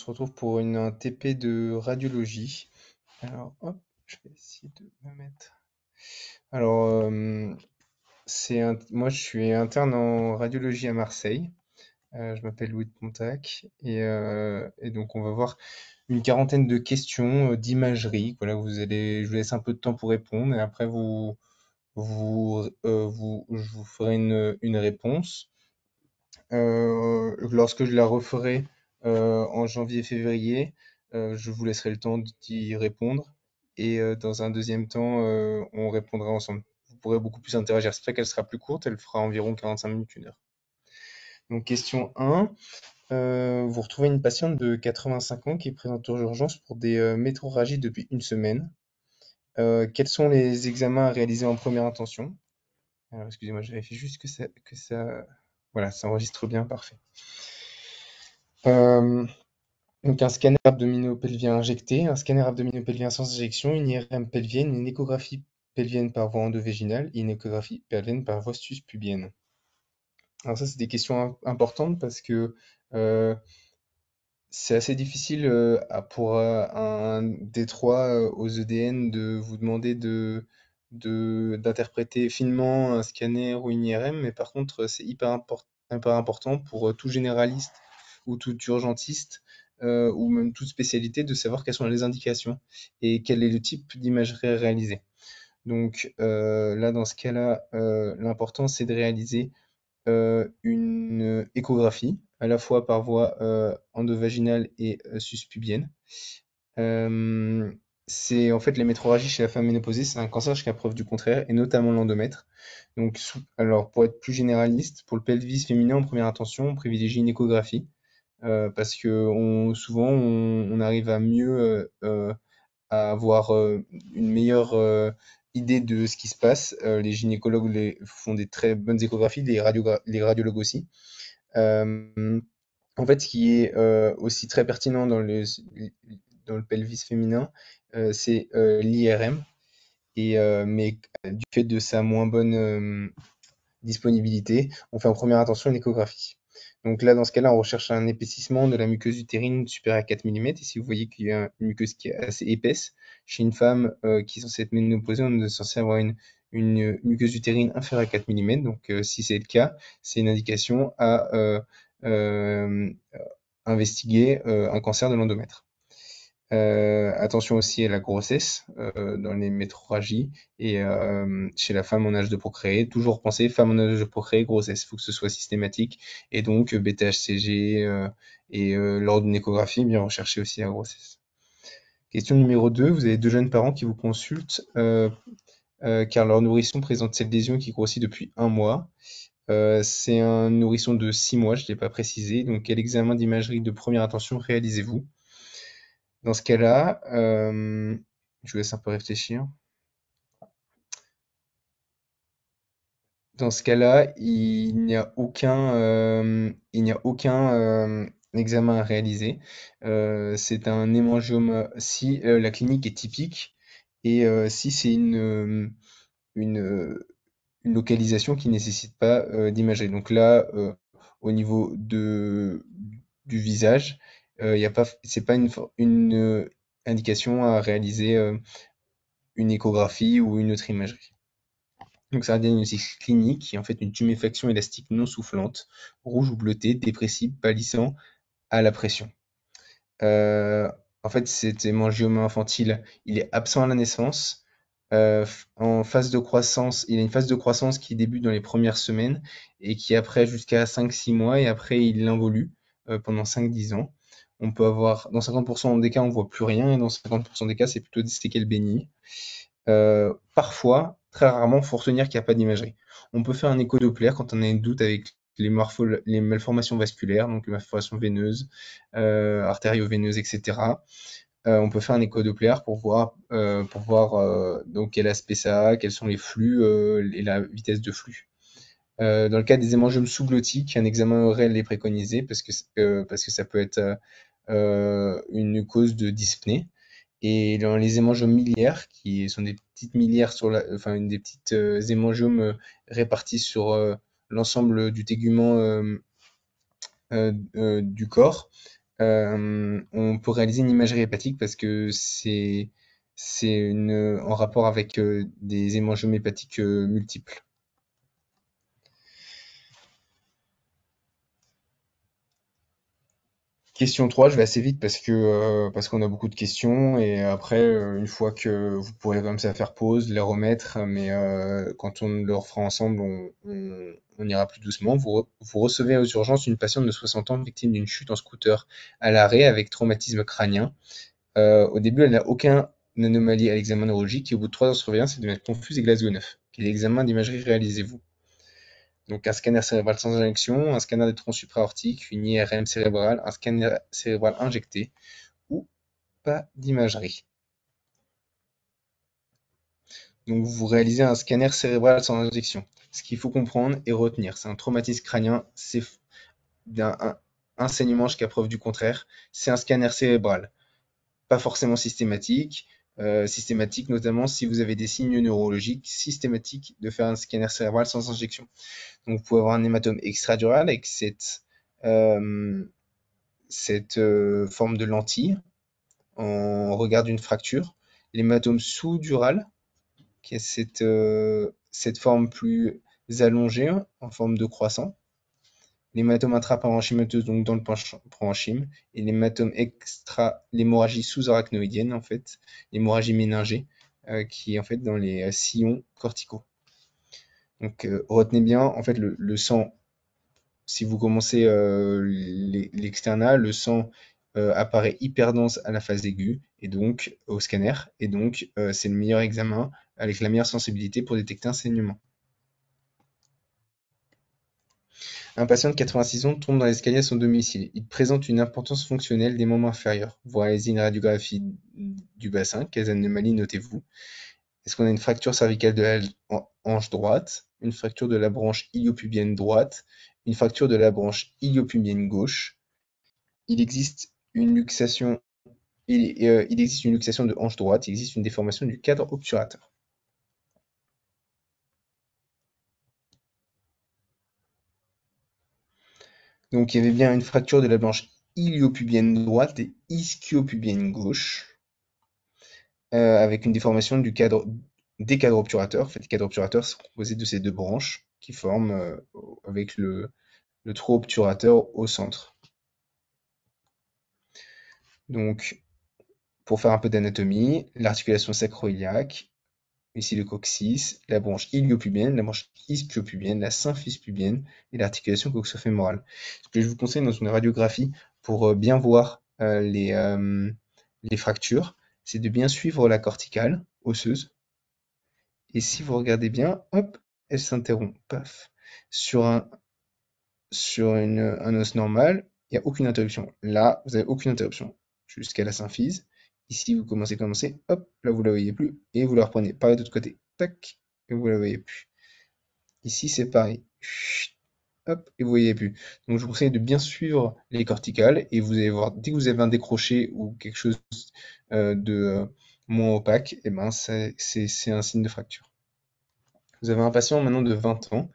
se retrouve pour un TP de radiologie. Alors, hop, je vais essayer de me mettre. Alors, moi, je suis interne en radiologie à Marseille. Je m'appelle Louis de Pontac et donc on va voir une quarantaine de questions d'imagerie. Voilà, je vous laisse un peu de temps pour répondre et après je vous ferai une réponse. Lorsque je la referai en janvier-février, je vous laisserai le temps d'y répondre. Et dans un deuxième temps, on répondra ensemble. Vous pourrez beaucoup plus interagir. C'est vrai qu'elle sera plus courte, elle fera environ 45 minutes, 1 heure. Donc question 1, vous retrouvez une patiente de 85 ans qui est présente aux urgences pour des métrorragies depuis une semaine. Quels sont les examens à réaliser en première intention? Alors excusez-moi, je vérifie juste que ça... Voilà, ça enregistre bien, parfait. Euh, donc un scanner abdominopelvien injecté, un scanner abdominopelvien sans injection, une IRM pelvienne, une échographie pelvienne par voie endovaginale et une échographie pelvienne par voie sus-pubienne. Alors ça, c'est des questions importantes parce que c'est assez difficile pour un D3 aux EDN de vous demander d'interpréter finement un scanner ou une IRM, mais par contre, c'est hyper important pour tout généraliste ou tout urgentiste ou même toute spécialité de savoir quelles sont les indications et quel est le type d'imagerie à réaliser. Donc là, dans ce cas-là, l'important, c'est de réaliser une échographie, à la fois par voie endovaginale et suspubienne. Euh, c'est en fait les métrorragies chez la femme ménopausée, c'est un cancer jusqu'à preuve du contraire, et notamment l'endomètre. Donc, alors pour être plus généraliste, pour le pelvis féminin en première intention, on privilégie une échographie parce que souvent on arrive à mieux à avoir une meilleure idée de ce qui se passe. Les gynécologues font des très bonnes échographies, les radiologues aussi. En fait, ce qui est aussi très pertinent dans le pelvis féminin, c'est l'IRM. Mais du fait de sa moins bonne disponibilité, on fait en première intention une échographie. Donc là, dans ce cas-là, on recherche un épaississement de la muqueuse utérine supérieure à 4 mm. Et si vous voyez qu'il y a une muqueuse qui est assez épaisse, chez une femme qui est censée être ménopausée, on est censé avoir une muqueuse utérine inférieure à 4 mm. Donc si c'est le cas, c'est une indication à euh, investiguer un cancer de l'endomètre. Attention aussi à la grossesse dans les métrorragies et chez la femme en âge de procréer. Toujours penser femme en âge de procréer, grossesse. Il faut que ce soit systématique. Et donc BTHCG et lors d'une échographie, bien rechercher aussi la grossesse. Question numéro 2. Vous avez deux jeunes parents qui vous consultent car leur nourrisson présente cette lésion qui grossit depuis 1 mois. C'est un nourrisson de 6 mois, je ne l'ai pas précisé. Donc quel examen d'imagerie de première intention réalisez-vous? Dans ce cas-là, je vous laisse un peu réfléchir. Dans ce cas-là, il n'y a aucun examen à réaliser. C'est un hémangiome si la clinique est typique et si c'est une, euh, une localisation qui ne nécessite pas d'imagerie. Donc là, au niveau du visage, il y a pas, c'est pas une indication à réaliser une échographie ou une autre imagerie. Donc c'est un diagnostic clinique qui est en fait une tuméfaction élastique non soufflante, rouge ou bleutée, dépressible, pâlissant à la pression. Euh, En fait, cet hémangiome infantile, il est absent à la naissance. En phase de croissance, il a une phase de croissance qui débute dans les premières semaines et qui après jusqu'à 5-6 mois et après il involue pendant 5-10 ans. On peut avoir, dans 50% des cas, on voit plus rien et dans 50% des cas, c'est plutôt des séquelles bénignes. Parfois, très rarement, il faut retenir qu'il n'y a pas d'imagerie. On peut faire un écho Doppler quand on a un doute avec les malformations vasculaires, donc les malformations veineuses, artério-veineuses, etc. On peut faire un écho Doppler pour voir donc quel aspect ça a, quels sont les flux et la vitesse de flux. Dans le cas des hémangiomes sous-glottiques, un examen réel est préconisé parce que ça peut être une cause de dyspnée. Et dans les hémangiomes miliaires, qui sont des petites miliaires enfin des petites hémangiomes répartis sur l'ensemble du tégument du corps, on peut réaliser une imagerie hépatique parce que en rapport avec des hémangiomes hépatiques multiples. Question 3, je vais assez vite parce qu'on a beaucoup de questions et après, une fois que vous pourrez comme ça faire pause, les remettre, mais quand on le refera ensemble, on ira plus doucement. Vous recevez aux urgences une patiente de 60 ans victime d'une chute en scooter à l'arrêt avec traumatisme crânien. Au début, elle n'a aucun anomalie à l'examen neurologique et au bout de 3 heures de surveillance, elle devient confuse et Glasgow 9. Quel examen d'imagerie réalisez-vous? Donc un scanner cérébral sans injection, un scanner des troncs supraortiques, une IRM cérébrale, un scanner cérébral injecté ou pas d'imagerie. Donc vous réalisez un scanner cérébral sans injection. Ce qu'il faut comprendre et retenir, c'est un traumatisme crânien, c'est un saignement jusqu'à preuve du contraire, c'est un scanner cérébral. Pas forcément systématique, systématique notamment si vous avez des signes neurologiques, systématique de faire un scanner cérébral sans injection. Donc vous pouvez avoir un hématome extradural avec euh, cette forme de lentille en regard d'une fracture. L'hématome sous-dural, qui a cette forme plus allongée en forme de croissant. L'hématome intraparenchymateux, donc dans le parenchyme, et l'hématome l'hémorragie sous-arachnoïdienne, en fait, l'hémorragie méningée, qui est en fait dans les sillons corticaux. Donc retenez bien, en fait, le sang, si vous commencez l'externat, le sang apparaît hyper dense à la phase aiguë, et donc au scanner, et donc c'est le meilleur examen avec la meilleure sensibilité pour détecter un saignement. Un patient de 86 ans tombe dans l'escalier à son domicile. Il présente une importance fonctionnelle des membres inférieurs. Vous réalisez une radiographie du bassin. Quelles anomalies notez-vous? Est-ce qu'on a une fracture cervicale de la hanche droite, une fracture de la branche iliopubienne droite, une fracture de la branche iliopubienne gauche? Il existe une luxation, il existe une luxation de hanche droite. Il existe une déformation du cadre obturateur. Donc il y avait bien une fracture de la branche iliopubienne droite et ischiopubienne gauche. Avec une déformation des cadres obturateurs. En fait, les cadres obturateurs sont composés de ces deux branches qui forment avec le trou obturateur au centre. Donc, pour faire un peu d'anatomie, l'articulation sacro-iliaque, ici le coccyx, la branche iliopubienne, la branche ischiopubienne, la symphyse pubienne et l'articulation coxofémorale. Ce que je vous conseille dans une radiographie pour bien voir les fractures, c'est de bien suivre la corticale osseuse. Et si vous regardez bien, hop, elle s'interrompt, paf. Sur un os normal, il n'y a aucune interruption. Là, vous n'avez aucune interruption jusqu'à la symphyse. Ici, vous commencez, hop, là, vous ne la voyez plus, et vous la reprenez. Pareil de l'autre côté, tac, et vous ne la voyez plus. Ici, c'est pareil. Chut, hop, et vous ne voyez plus. Donc, je vous conseille de bien suivre les corticales, et vous allez voir, dès que vous avez un décroché ou quelque chose de moins opaque, et ben, c'est un signe de fracture. Vous avez un patient maintenant de 20 ans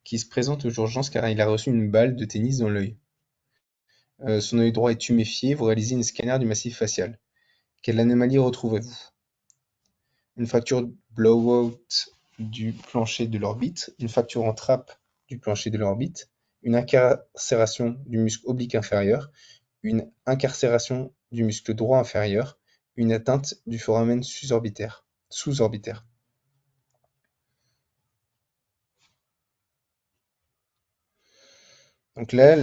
qui se présente aux urgences car il a reçu une balle de tennis dans l'œil. Son œil droit est tuméfié, vous réalisez une scanner du massif facial. Quelle anomalie retrouvez-vous? Une fracture blowout du plancher de l'orbite, une fracture en trappe du plancher de l'orbite, une incarcération du muscle oblique inférieur, une incarcération du muscle droit inférieur, une atteinte du foramen sous-orbitaire. Donc là,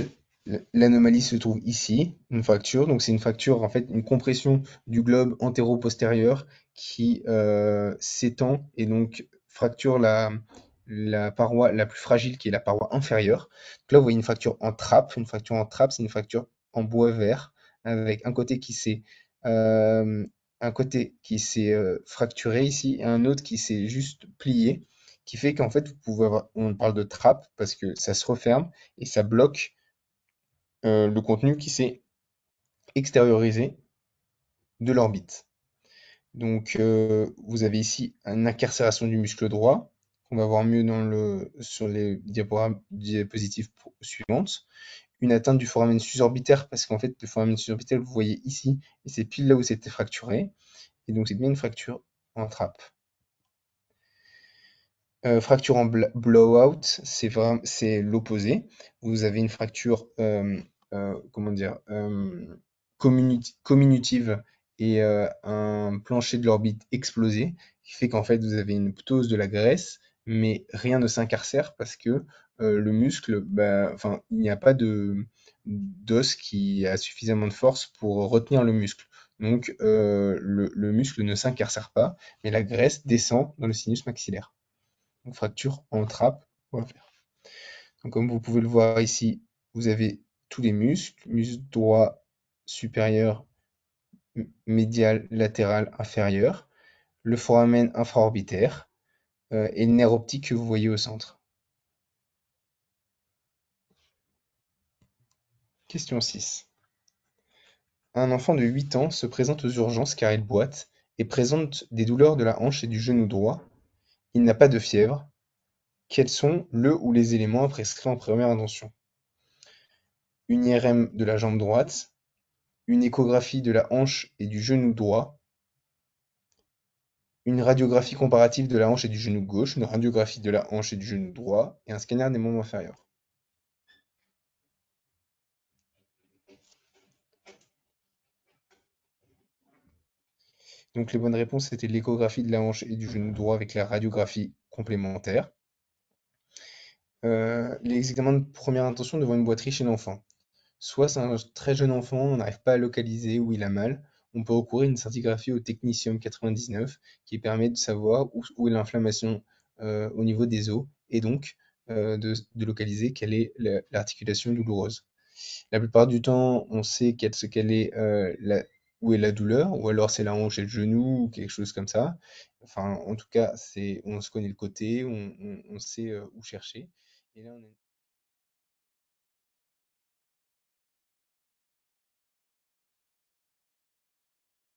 l'anomalie se trouve ici, une fracture. Donc c'est une fracture, en fait, une compression du globe antéro-postérieur qui s'étend et donc fracture la paroi la plus fragile qui est la paroi inférieure. Donc là, vous voyez une fracture en trappe. Une fracture en trappe, c'est une fracture en bois vert avec euh, un côté qui s'est fracturé ici et un autre qui s'est juste plié, qui fait qu'en fait, vous pouvez avoir, on parle de trappe parce que ça se referme et ça bloque le contenu qui s'est extériorisé de l'orbite. Donc, vous avez ici une incarcération du muscle droit, qu'on va voir mieux sur les diapositives suivantes, une atteinte du foramen susorbitaire, parce qu'en fait, le foramen susorbitaire, vous voyez ici, et c'est pile là où c'était fracturé. Et donc, c'est bien une fracture en trappe. Fracture en blowout, c'est l'opposé. Vous avez une fracture, comment dire, comminutive et un plancher de l'orbite explosé, qui fait qu'en fait vous avez une ptose de la graisse, mais rien ne s'incarcère parce que le muscle, bah, enfin, il n'y a pas de d'os qui a suffisamment de force pour retenir le muscle. Donc le muscle ne s'incarcère pas, mais la graisse descend dans le sinus maxillaire. Donc fracture en trappe ou avers. Donc comme vous pouvez le voir ici, vous avez tous les muscles, muscle droit supérieur, médial, latéral, inférieur, le foramen infraorbitaire et le nerf optique que vous voyez au centre. Question 6. Un enfant de 8 ans se présente aux urgences car il boite et présente des douleurs de la hanche et du genou droit. Il n'a pas de fièvre. Quels sont le ou les éléments à prescrire en première intention? Une IRM de la jambe droite, une échographie de la hanche et du genou droit, une radiographie comparative de la hanche et du genou gauche, une radiographie de la hanche et du genou droit, et un scanner des membres inférieurs. Donc les bonnes réponses, c'était l'échographie de la hanche et du genou droit avec la radiographie complémentaire. Les examens de première intention devant une boiterie chez l'enfant. Soit c'est un très jeune enfant, on n'arrive pas à localiser où il a mal, on peut recourir à une scintigraphie au technetium 99 qui permet de savoir où est l'inflammation au niveau des os et donc de localiser quelle est l'articulation douloureuse. La plupart du temps, on sait ce qu'elle est, où est la douleur, ou alors c'est la hanche et le genou, ou quelque chose comme ça. Enfin, en tout cas, on se connaît le côté, on sait où chercher. Et là, on a